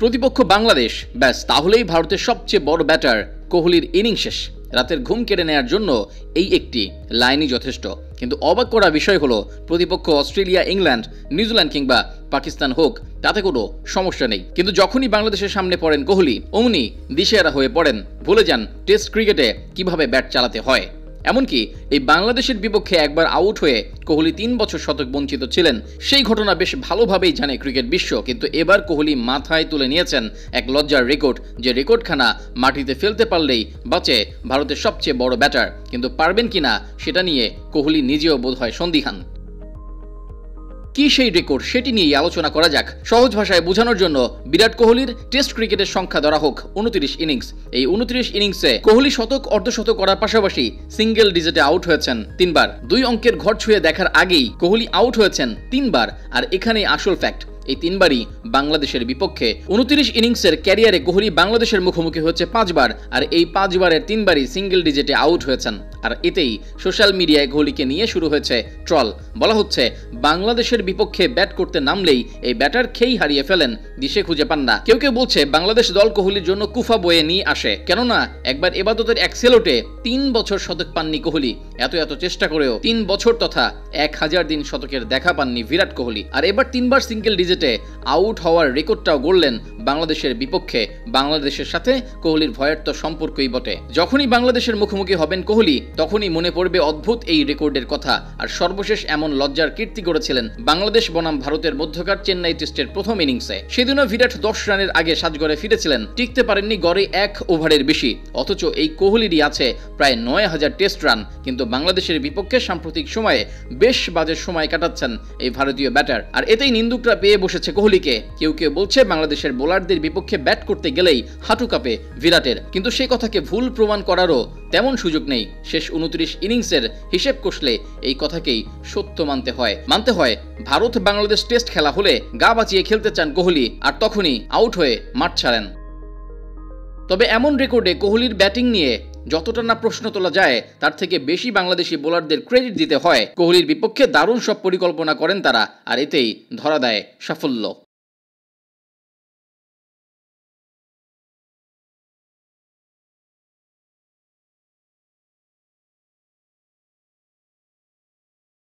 প্রতিপক্ষ বাংলাদেশ, ব্যাস তাহলেই ভারতের সবচেয়ে বড় ব্যাটার কোহলির ইনিংস শেষ। রাতের ঘুম কেড়ে নেয়ার জন্য এই একটি লাইনই যথেষ্ট। কিন্তু অবাক করা বিষয় হলো, প্রতিপক্ষ অস্ট্রেলিয়া, ইংল্যান্ড, নিউজিল্যান্ড কিংবা পাকিস্তান হোক, তাতে কোনো সমস্যা নেই। কিন্তু যখনই বাংলাদেশের সামনে পড়েন কোহলি, অমনি দিশেহারা হয়ে পড়েন, ভুলে যান টেস্ট ক্রিকেটে কিভাবে ব্যাট চালাতে হয়। এমনকি এই বাংলাদেশের বিপক্ষে একবার আউট হয়ে কোহলি 3 বছর শতক বঞ্চিত ছিলেন, সেই ঘটনা বেশ ভালোভাবেই জানে ক্রিকেট বিশ্ব। কিন্তু এবার কোহলি মাথায় তুলে নিয়েছেন এক লজ্জার রেকর্ড, যে রেকর্ডখানা মাটিতে ফেলতে পারলেই বাঁচে ভারতের সবচেয়ে বড় ব্যাটার। কিন্তু পারবেন কিনা সেটা নিয়ে কোহলি নিজেও বোধহয় সন্দিহান। কি সেই রেকর্ড, সেটি নিয়ে আলোচনা করা যাক। সহজ ভাষায় বোঝানোর জন্য বিরাট কোহলির টেস্ট ক্রিকেটের সংখ্যা ধরা হোক 29 ইনিংস। এই 29 ইনিংসে কোহলি শতক, অর্ধশতক করার পাশাপাশি সিঙ্গেল ডিজিটে আউট হয়েছেন 3 বার। 2 অঙ্কের ঘর ছুঁয়ে দেখার আগেই কোহলি আউট হয়েছেন 3 বার। আর এখানেই আসল ফ্যাক্ট, এই 3 বারই বাংলাদেশের বিপক্ষে। 29 ইনিংসের ক্যারিয়ারে কোহলি বাংলাদেশের মুখোমুখি হচ্ছে 5 বার, আর এই 5 বারের 3 বারই সিঙ্গেল ডিজিটে আউট হয়েছেন। আর এতেই সোশ্যাল মিডিয়ায় কোহলিকে নিয়ে শুরু হয়েছে ট্রল। বলা হচ্ছে, বাংলাদেশের বিপক্ষে ব্যাট করতে নামলেই এই ব্যাটার খেই হারিয়ে ফেলেন, দিশে খুঁজে পান না। কেউ কেউ বলছে বাংলাদেশ দল কোহলির জন্য কুফা বয়ে নিয়ে আসে, কেননা একবার এবাদতের এক্সেলোটে 3 বছর শতক পাননি কোহলি। এত চেষ্টা করেও 3 বছর তথা 1000 দিন শতকের দেখা পাননি বিরাট কোহলি। আর এবার 3 বার সিঙ্গেল ডিজিটে আউট হওয়ার রেকর্ডটাও গড়লেন বাংলাদেশের বিপক্ষে। বাংলাদেশের সাথে কোহলির ভয়ের তো সম্পর্কই বটে। যখনই বাংলাদেশের মুখোমুখি হবেন কোহলি, তখনই মনে পড়বে অদ্ভুত এই রেকর্ডের কথা। আর সর্বশেষ এমন লজ্জার কীর্তি করেছিলেন বাংলাদেশ বনাম ভারতের মধ্যকার চেন্নাই টেস্টের প্রথম ইনিংসে। সেদিনও বিরাট 10 রানের আগে সাজঘরে ফিরেছিলেন, টিকতে পারেননি গড়ে 1 ওভারের বেশি। অথচ এই কোহলিরই আছে প্রায় 9000 টেস্ট রান। কিন্তু বাংলাদেশের বিপক্ষে সাম্প্রতিক সময়ে বেশ বাজে সময় কাটাচ্ছেন এই ভারতীয় ব্যাটার। আর এতেই নিন্দুকরা পেয়ে বসেছে কোহলিকে। কেউ কেউ বলছে বাংলাদেশের বোলারদের বিপক্ষে ব্যাট করতে গেলেই হাঁটু কাঁপে বিরাটের। কিন্তু সেই কথাকে ভুল প্রমাণ করারও তেমন সুযোগ নেই। শেষ 29 ইনিংসের হিসেব কষলে এই কথাকেই সত্য মানতে হয়। ভারত বাংলাদেশ টেস্ট খেলা হলে গা বাঁচিয়ে খেলতে চান কোহলি, আর তখনই আউট হয়ে মাঠ ছাড়েন। তবে এমন রেকর্ডে কোহলির ব্যাটিং নিয়ে যতটা না প্রশ্ন তোলা যায়, তার থেকে বেশি বাংলাদেশি বোলারদের ক্রেডিট দিতে হয়। কোহলির বিপক্ষে দারুণ সব পরিকল্পনা করেন তারা, আর এতেই ধরা দেয় সাফল্য।